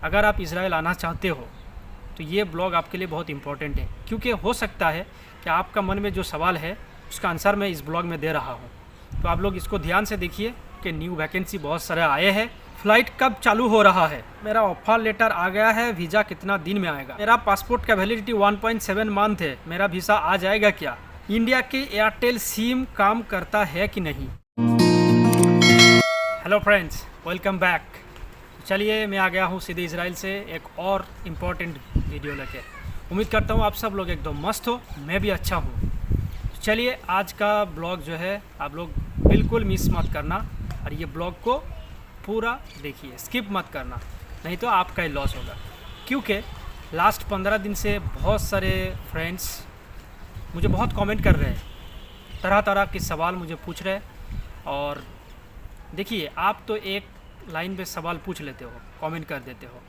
अगर आप इज़राइल आना चाहते हो तो ये ब्लॉग आपके लिए बहुत इम्पोर्टेंट है, क्योंकि हो सकता है कि आपका मन में जो सवाल है उसका आंसर मैं इस ब्लॉग में दे रहा हूँ। तो आप लोग इसको ध्यान से देखिए कि न्यू वैकेंसी बहुत सारे आए हैं। फ़्लाइट कब चालू हो रहा है, मेरा ऑफर लेटर आ गया है, वीज़ा कितना दिन में आएगा, मेरा पासपोर्ट का वैलिडिटी 1.7 मंथ है, मेरा वीज़ा आ जाएगा क्या, इंडिया के एयरटेल सिम काम करता है कि नहीं। Hello friends, welcome back. चलिए मैं आ गया हूँ सीधे इजराइल से एक और इम्पॉर्टेंट वीडियो लेके। उम्मीद करता हूँ आप सब लोग एकदम मस्त हो, मैं भी अच्छा हूँ। चलिए आज का ब्लॉग जो है आप लोग बिल्कुल मिस मत करना और ये ब्लॉग को पूरा देखिए, स्किप मत करना, नहीं तो आपका ही लॉस होगा। क्योंकि लास्ट 15 दिन से बहुत सारे फ्रेंड्स मुझे बहुत कमेंट कर रहे हैं, तरह तरह के सवाल मुझे पूछ रहे हैं। और देखिए, आप तो एक लाइन पे सवाल पूछ लेते हो, कमेंट कर देते हो,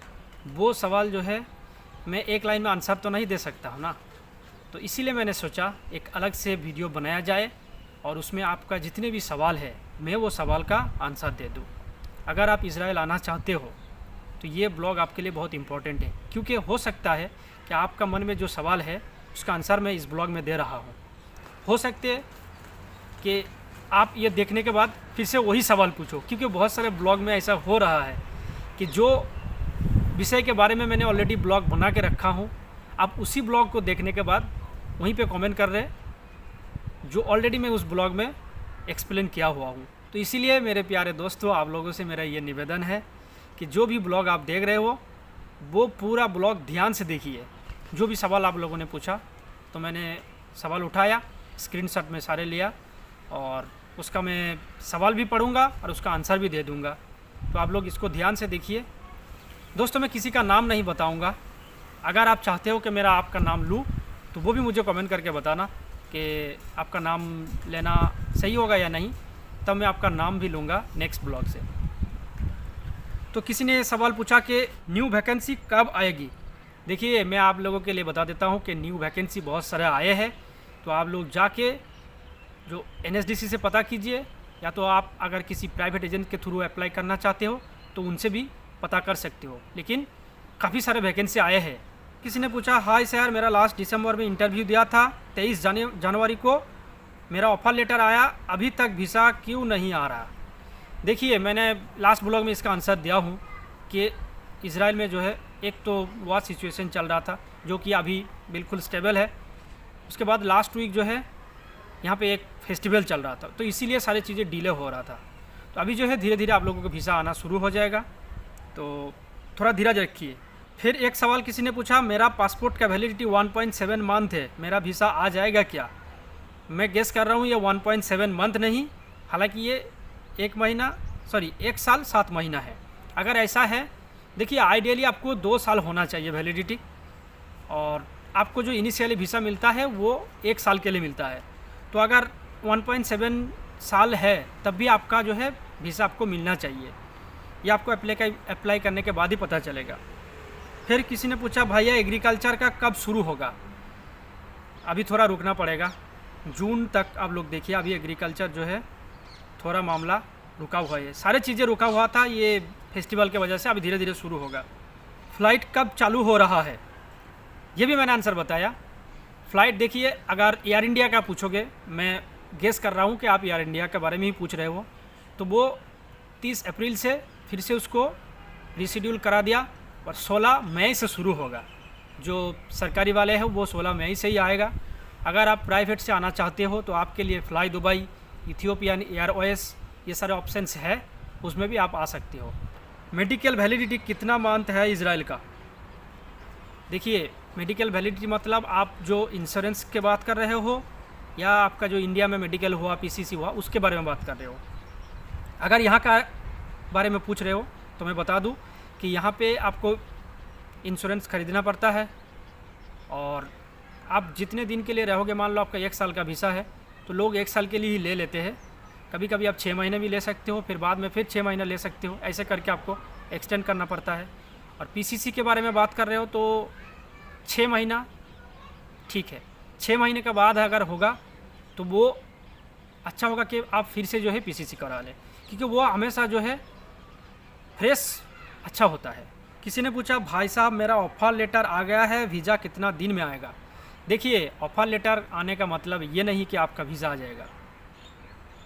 वो सवाल जो है मैं एक लाइन में आंसर तो नहीं दे सकता हूँ ना। तो इसीलिए मैंने सोचा एक अलग से वीडियो बनाया जाए और उसमें आपका जितने भी सवाल है मैं वो सवाल का आंसर दे दूँ। अगर आप इज़राइल आना चाहते हो तो ये ब्लॉग आपके लिए बहुत इम्पोर्टेंट है, क्योंकि हो सकता है कि आपका मन में जो सवाल है उसका आंसर मैं इस ब्लॉग में दे रहा हूँ। हो सकते है कि आप ये देखने के बाद फिर से वही सवाल पूछो, क्योंकि बहुत सारे ब्लॉग में ऐसा हो रहा है कि जो विषय के बारे में मैंने ऑलरेडी ब्लॉग बना के रखा हूँ, आप उसी ब्लॉग को देखने के बाद वहीं पे कमेंट कर रहे हैं जो ऑलरेडी मैं उस ब्लॉग में एक्सप्लेन किया हुआ हूँ। तो इसीलिए मेरे प्यारे दोस्तों, आप लोगों से मेरा ये निवेदन है कि जो भी ब्लॉग आप देख रहे हो वो पूरा ब्लॉग ध्यान से देखिए। जो भी सवाल आप लोगों ने पूछा तो मैंने सवाल उठाया, स्क्रीनशॉट में सारे लिया और उसका मैं सवाल भी पढ़ूंगा और उसका आंसर भी दे दूंगा। तो आप लोग इसको ध्यान से देखिए। दोस्तों, मैं किसी का नाम नहीं बताऊंगा। अगर आप चाहते हो कि मेरा आपका नाम लूँ तो वो भी मुझे कमेंट करके बताना कि आपका नाम लेना सही होगा या नहीं, तब मैं आपका नाम भी लूँगा नेक्स्ट ब्लॉग से। तो किसी ने सवाल पूछा कि न्यू वैकेंसी कब आएगी। देखिए, मैं आप लोगों के लिए बता देता हूँ कि न्यू वैकेंसी बहुत सारे आए हैं। तो आप लोग जाके जो NSDC से पता कीजिए, या तो आप अगर किसी प्राइवेट एजेंट के थ्रू अप्लाई करना चाहते हो तो उनसे भी पता कर सकते हो। लेकिन काफ़ी सारे वैकेंसी आए हैं। किसी ने पूछा, हाय सर, मेरा लास्ट दिसंबर में इंटरव्यू दिया था, 23 जनवरी को मेरा ऑफ़र लेटर आया, अभी तक वीज़ा क्यों नहीं आ रहा। देखिए, मैंने लास्ट ब्लॉग में इसका आंसर दिया हूँ कि इज़राइल में जो है एक तो वॉर सिचुएशन चल रहा था जो कि अभी बिल्कुल स्टेबल है। उसके बाद लास्ट वीक जो है यहाँ पे एक फेस्टिवल चल रहा था, तो इसीलिए सारी चीज़ें डिले हो रहा था। तो अभी जो है धीरे धीरे आप लोगों को वीज़ा आना शुरू हो जाएगा, तो थोड़ा धीरज रखिए। फिर एक सवाल किसी ने पूछा, मेरा पासपोर्ट का वैलिडिटी 1.7 मंथ है, मेरा वीज़ा आ जाएगा क्या। मैं गेस कर रहा हूँ ये 1.7 मंथ नहीं, हालांकि ये 1 साल 7 महीना है। अगर ऐसा है, देखिए आइडियली आपको 2 साल होना चाहिए वैलिडिटी, और आपको जो इनिशियली वीज़ा मिलता है वो 1 साल के लिए मिलता है। तो अगर 1.7 साल है तब भी आपका जो है वीज़ा आपको मिलना चाहिए। ये आपको अप्लाई करने के बाद ही पता चलेगा। फिर किसी ने पूछा, भैया एग्रीकल्चर का कब शुरू होगा। अभी थोड़ा रुकना पड़ेगा, जून तक आप लोग देखिए। अभी एग्रीकल्चर जो है थोड़ा मामला रुका हुआ है, सारी चीज़ें रुका हुआ था ये फेस्टिवल की वजह से, अभी धीरे धीरे शुरू होगा। फ़्लाइट कब चालू हो रहा है, ये भी मैंने आंसर बताया। फ़्लाइट देखिए, अगर एयर इंडिया का पूछोगे, मैं गेस कर रहा हूँ कि आप एयर इंडिया के बारे में ही पूछ रहे हो, तो वो 30 अप्रैल से फिर से उसको रिशेड्यूल करा दिया और 16 मई से शुरू होगा। जो सरकारी वाले हैं वो 16 मई से ही आएगा। अगर आप प्राइवेट से आना चाहते हो तो आपके लिए फ्लाई दुबई, इथियोपियन एयरवेज, ये सारे ऑप्शंस है, उसमें भी आप आ सकते हो। मेडिकल वैलिडिटी कितना मंथ है इजराइल का। देखिए, मेडिकल वैलिडिटी मतलब आप जो इंश्योरेंस के बात कर रहे हो या आपका जो इंडिया में मेडिकल हुआ, PCC हुआ, उसके बारे में बात कर रहे हो। अगर यहाँ का बारे में पूछ रहे हो तो मैं बता दूं कि यहाँ पे आपको इंश्योरेंस ख़रीदना पड़ता है, और आप जितने दिन के लिए रहोगे, मान लो आपका 1 साल का वीज़ा है तो लोग 1 साल के लिए ही ले लेते हैं। कभी कभी आप 6 महीने भी ले सकते हो, फिर बाद में फिर 6 महीने ले सकते हो, ऐसे करके आपको एक्सटेंड करना पड़ता है। और PCC के बारे में बात कर रहे हो तो 6 महीना ठीक है, 6 महीने के बाद अगर होगा तो वो अच्छा होगा कि आप फिर से जो है PCC करा लें, क्योंकि वो हमेशा जो है फ्रेश अच्छा होता है। किसी ने पूछा भाई साहब मेरा ऑफ़र लेटर आ गया है, वीज़ा कितना दिन में आएगा। देखिए, ऑफ़र लेटर आने का मतलब ये नहीं कि आपका वीज़ा आ जाएगा।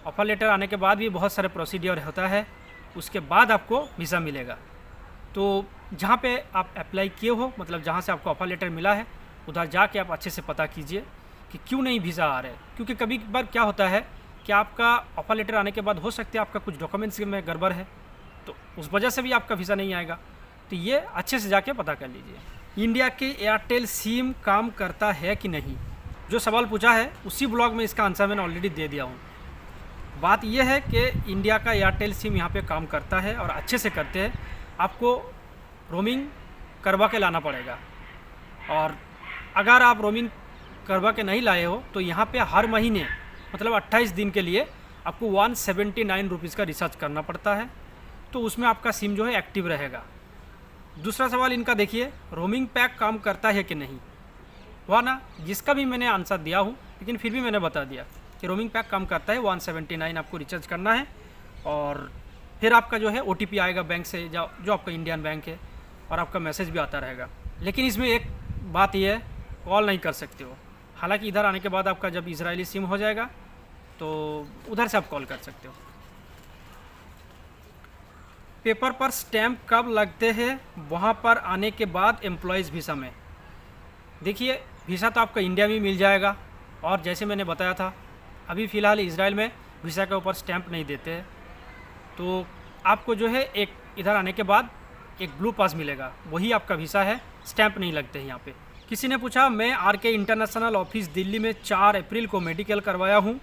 ऑफ़र लेटर आने के बाद भी बहुत सारे प्रोसीड्योर होता है, उसके बाद आपको वीज़ा मिलेगा। तो जहाँ पे आप अप्लाई किए हो, मतलब जहाँ से आपको ऑफ़र लेटर मिला है, उधर जाके आप अच्छे से पता कीजिए कि क्यों नहीं वीज़ा आ रहा है। क्योंकि कभी बार क्या होता है कि आपका ऑफ़र लेटर आने के बाद हो सकता है आपका कुछ डॉक्यूमेंट्स में गड़बड़ है, तो उस वजह से भी आपका वीज़ा नहीं आएगा। तो ये अच्छे से जाके पता कर लीजिए। इंडिया के एयरटेल सिम काम करता है कि नहीं, जो सवाल पूछा है उसी ब्लॉग में इसका आंसर मैंने ऑलरेडी दे दिया हूँ। बात यह है कि इंडिया का एयरटेल सिम यहाँ पे काम करता है और अच्छे से करते हैं। आपको रोमिंग करवा के लाना पड़ेगा, और अगर आप रोमिंग करवा के नहीं लाए हो तो यहाँ पे हर महीने मतलब 28 दिन के लिए आपको 179 रुपीज़ का रिचार्ज करना पड़ता है, तो उसमें आपका सिम जो है एक्टिव रहेगा। दूसरा सवाल इनका देखिए, रोमिंग पैक काम करता है कि नहीं, हुआ ना, जिसका भी मैंने आंसर दिया हूँ, लेकिन फिर भी मैंने बता दिया कि रोमिंग पैक काम करता है। 179 आपको रिचार्ज करना है, और फिर आपका जो है OTP आएगा बैंक से, जो आपका इंडियन बैंक है, और आपका मैसेज भी आता रहेगा। लेकिन इसमें एक बात यह है, कॉल नहीं कर सकते हो। हालांकि इधर आने के बाद आपका जब इजरायली सिम हो जाएगा तो उधर से आप कॉल कर सकते हो। पेपर पर स्टैम्प कब लगते हैं, वहाँ पर आने के बाद एम्प्लॉयज़ वीज़ा में। देखिए, वीज़ा तो आपका इंडिया में मिल जाएगा, और जैसे मैंने बताया था अभी फ़िलहाल इजराइल में वीज़ा के ऊपर स्टैम्प नहीं देते हैं, तो आपको जो है एक इधर आने के बाद एक ब्लू पास मिलेगा, वही आपका वीज़ा है, स्टैम्प नहीं लगते हैं यहाँ पे। किसी ने पूछा मैं RK इंटरनेशनल ऑफिस दिल्ली में 4 अप्रैल को मेडिकल करवाया हूँ,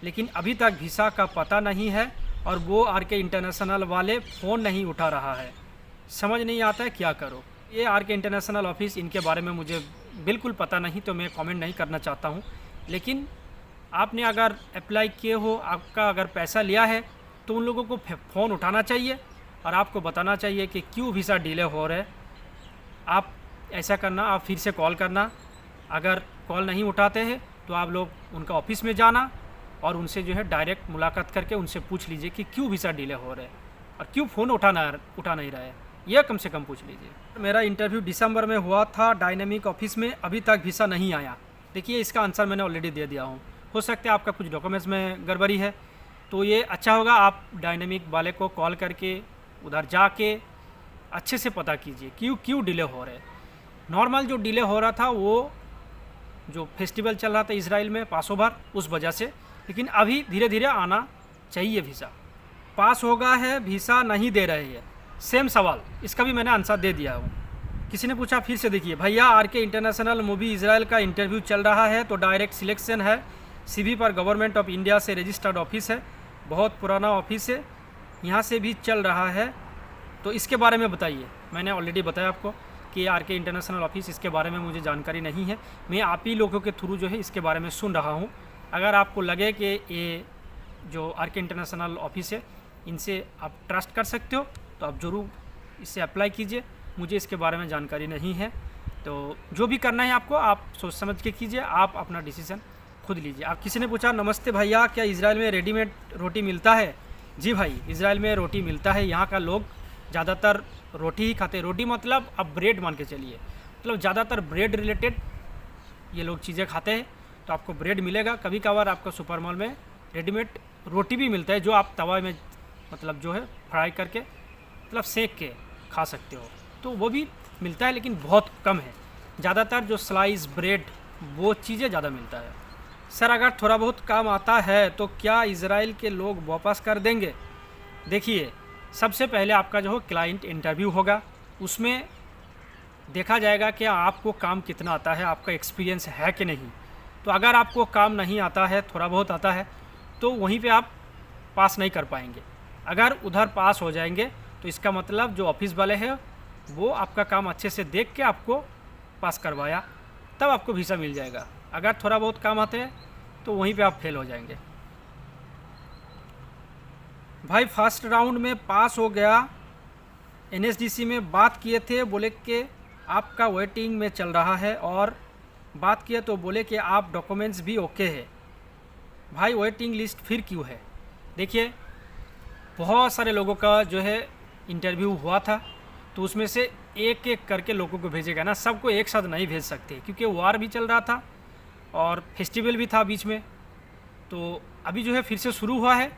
लेकिन अभी तक वीज़ा का पता नहीं है, और वो RK इंटरनेशनल वाले फ़ोन नहीं उठा रहा है, समझ नहीं आता है क्या करो। ये RK इंटरनेशनल ऑफिस, इनके बारे में मुझे बिल्कुल पता नहीं, तो मैं कमेंट नहीं करना चाहता हूँ। लेकिन आपने अगर अप्लाई किए हो, आपका अगर पैसा लिया है, तो उन लोगों को फ़ोन उठाना चाहिए और आपको बताना चाहिए कि क्यों वीज़ा डिले हो रहा है। आप ऐसा करना, आप फिर से कॉल करना, अगर कॉल नहीं उठाते हैं तो आप लोग उनका ऑफिस में जाना और उनसे जो है डायरेक्ट मुलाकात करके उनसे पूछ लीजिए कि क्यों वीज़ा डिले हो रहा है और क्यों फ़ोन उठा नहीं रहा है, यह कम से कम पूछ लीजिए। मेरा इंटरव्यू दिसंबर में हुआ था डायनेमिक ऑफिस में, अभी तक वीज़ा नहीं आया। देखिए, इसका आंसर मैंने ऑलरेडी दे दिया हूँ। हो सकता है आपका कुछ डॉक्यूमेंट्स में गड़बड़ी है, तो ये अच्छा होगा आप डायनेमिक वाले को कॉल करके उधर जाके अच्छे से पता कीजिए क्यों डिले हो रहे हैं। नॉर्मल जो डिले हो रहा था वो जो फेस्टिवल चल रहा था इजराइल में, पासओवर, उस वजह से। लेकिन अभी धीरे धीरे आना चाहिए वीज़ा। पास होगा है, वीज़ा नहीं दे रहे हैं, सेम सवाल, इसका भी मैंने आंसर दे दिया हूँ। किसी ने पूछा, फिर से देखिए भैया, RK इंटरनेशनल मूवी इजराइल का इंटरव्यू चल रहा है, तो डायरेक्ट सिलेक्शन है, CV पर गवर्नमेंट ऑफ इंडिया से रजिस्टर्ड ऑफिस है, बहुत पुराना ऑफिस है, यहाँ से भी चल रहा है, तो इसके बारे में बताइए। मैंने ऑलरेडी बताया आपको कि RK इंटरनेशनल ऑफिस, इसके बारे में मुझे जानकारी नहीं है, मैं आप ही लोगों के थ्रू जो है इसके बारे में सुन रहा हूँ। अगर आपको लगे कि ये जो RK इंटरनेशनल ऑफिस है, इनसे आप ट्रस्ट कर सकते हो, तो आप ज़रूर इससे अप्लाई कीजिए। मुझे इसके बारे में जानकारी नहीं है, तो जो भी करना है आपको, आप सोच समझ के कीजिए, आप अपना डिसीज़न खुद लीजिए। आप किसी ने पूछा, नमस्ते भैया, क्या इजराइल में रेडीमेड रोटी मिलता है? जी भाई, इजराइल में रोटी मिलता है। यहाँ का लोग ज़्यादातर रोटी ही खाते हैं। रोटी मतलब अब ब्रेड मान के चलिए, मतलब ज़्यादातर ब्रेड रिलेटेड ये लोग चीज़ें खाते हैं, तो आपको ब्रेड मिलेगा। कभी कभार आपको सुपर मॉल में रेडीमेड रोटी भी मिलता है, जो आप तवा में मतलब जो है फ्राई करके मतलब सेक के खा सकते हो, तो वो भी मिलता है, लेकिन बहुत कम है। ज़्यादातर जो स्लाइस ब्रेड, वो चीज़ें ज़्यादा मिलता है। सर, अगर थोड़ा बहुत काम आता है तो क्या इजराइल के लोग वापस कर देंगे? देखिए, सबसे पहले आपका जो है क्लाइंट इंटरव्यू होगा, उसमें देखा जाएगा कि आपको काम कितना आता है, आपका एक्सपीरियंस है कि नहीं। तो अगर आपको काम नहीं आता है, थोड़ा बहुत आता है, तो वहीं पे आप पास नहीं कर पाएंगे। अगर उधर पास हो जाएंगे तो इसका मतलब जो ऑफिस वाले हैं वो आपका काम अच्छे से देख के आपको पास करवाया, तब आपको वीज़ा मिल जाएगा। अगर थोड़ा बहुत काम आते हैं तो वहीं पे आप फेल हो जाएंगे। भाई, फर्स्ट राउंड में पास हो गया, NSDC में बात किए थे, बोले कि आपका वेटिंग में चल रहा है, और बात किए तो बोले कि आप डॉक्यूमेंट्स भी ओके है। भाई, वेटिंग लिस्ट फिर क्यों है? देखिए, बहुत सारे लोगों का जो है इंटरव्यू हुआ था, तो उसमें से एक एक करके लोगों को भेजेगा ना, सबको एक साथ नहीं भेज सकते क्योंकि वार भी चल रहा था और फेस्टिवल भी था बीच में। तो अभी जो है फिर से शुरू हुआ है,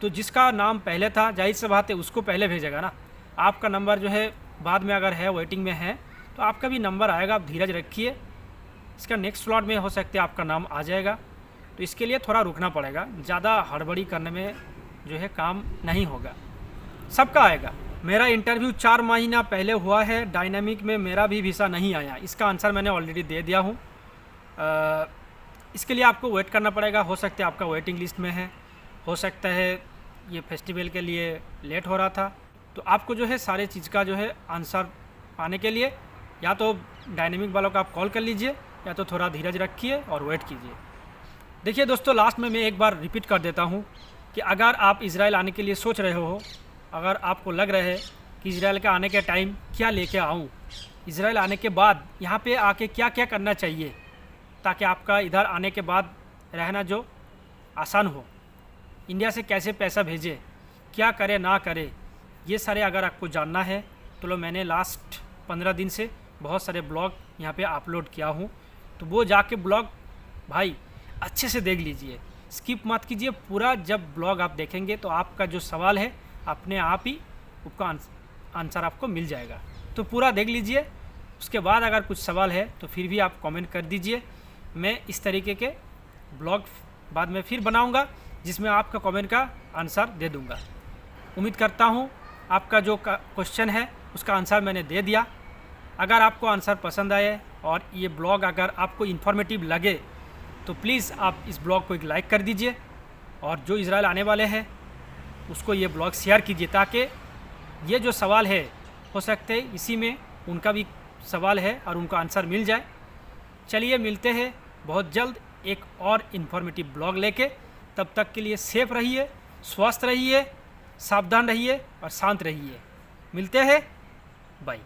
तो जिसका नाम पहले था जाहिर सी बात है उसको पहले भेजेगा ना। आपका नंबर जो है बाद में अगर है वेटिंग में है तो आपका भी नंबर आएगा, आप धीरज रखिए। इसका नेक्स्ट स्लॉट में हो सकता है आपका नाम आ जाएगा, तो इसके लिए थोड़ा रुकना पड़ेगा। ज़्यादा हड़बड़ी करने में जो है काम नहीं होगा, सबका आएगा। मेरा इंटरव्यू 4 महीना पहले हुआ है, डायनामिक में मेरा भी वीज़ा नहीं आया। इसका आंसर मैंने ऑलरेडी दे दिया हूँ। इसके लिए आपको वेट करना पड़ेगा। हो सकता है आपका वेटिंग लिस्ट में है, हो सकता है ये फेस्टिवल के लिए लेट हो रहा था। तो आपको जो है सारे चीज़ का जो है आंसर पाने के लिए या तो डायनेमिक वालों का आप कॉल कर लीजिए या तो थोड़ा धीरज रखिए और वेट कीजिए। देखिए दोस्तों, लास्ट में मैं एक बार रिपीट कर देता हूँ कि अगर आप इज़राइल आने के लिए सोच रहे हो, अगर आपको लग रहा है कि इज़राइल का आने के टाइम क्या लेके आऊँ, इज़राइल आने के बाद यहाँ पे आके क्या क्या करना चाहिए ताकि आपका इधर आने के बाद रहना जो आसान हो, इंडिया से कैसे पैसा भेजे, क्या करे ना करे, ये सारे अगर आपको जानना है तो लो मैंने लास्ट 15 दिन से बहुत सारे ब्लॉग यहाँ पे अपलोड किया हूँ, तो वो जाके ब्लॉग भाई अच्छे से देख लीजिए, स्किप मत कीजिए। पूरा जब ब्लॉग आप देखेंगे तो आपका जो सवाल है अपने आप ही उसका आंसर आपको मिल जाएगा। तो पूरा देख लीजिए, उसके बाद अगर कुछ सवाल है तो फिर भी आप कमेंट कर दीजिए। मैं इस तरीके के ब्लॉग बाद में फिर बनाऊंगा जिसमें आपका कमेंट का आंसर दे दूंगा। उम्मीद करता हूं आपका जो क्वेश्चन है उसका आंसर मैंने दे दिया। अगर आपको आंसर पसंद आए और ये ब्लॉग अगर आपको इन्फॉर्मेटिव लगे तो प्लीज़ आप इस ब्लॉग को एक लाइक कर दीजिए और जो इज़राइल आने वाले हैं उसको ये ब्लॉग शेयर कीजिए ताकि ये जो सवाल है हो सकते हैं इसी में उनका भी सवाल है और उनका आंसर मिल जाए। चलिए मिलते हैं बहुत जल्द एक और इन्फॉर्मेटिव ब्लॉग लेके। तब तक के लिए सेफ रहिए, स्वस्थ रहिए, सावधान रहिए और शांत रहिए। मिलते हैं, बाय।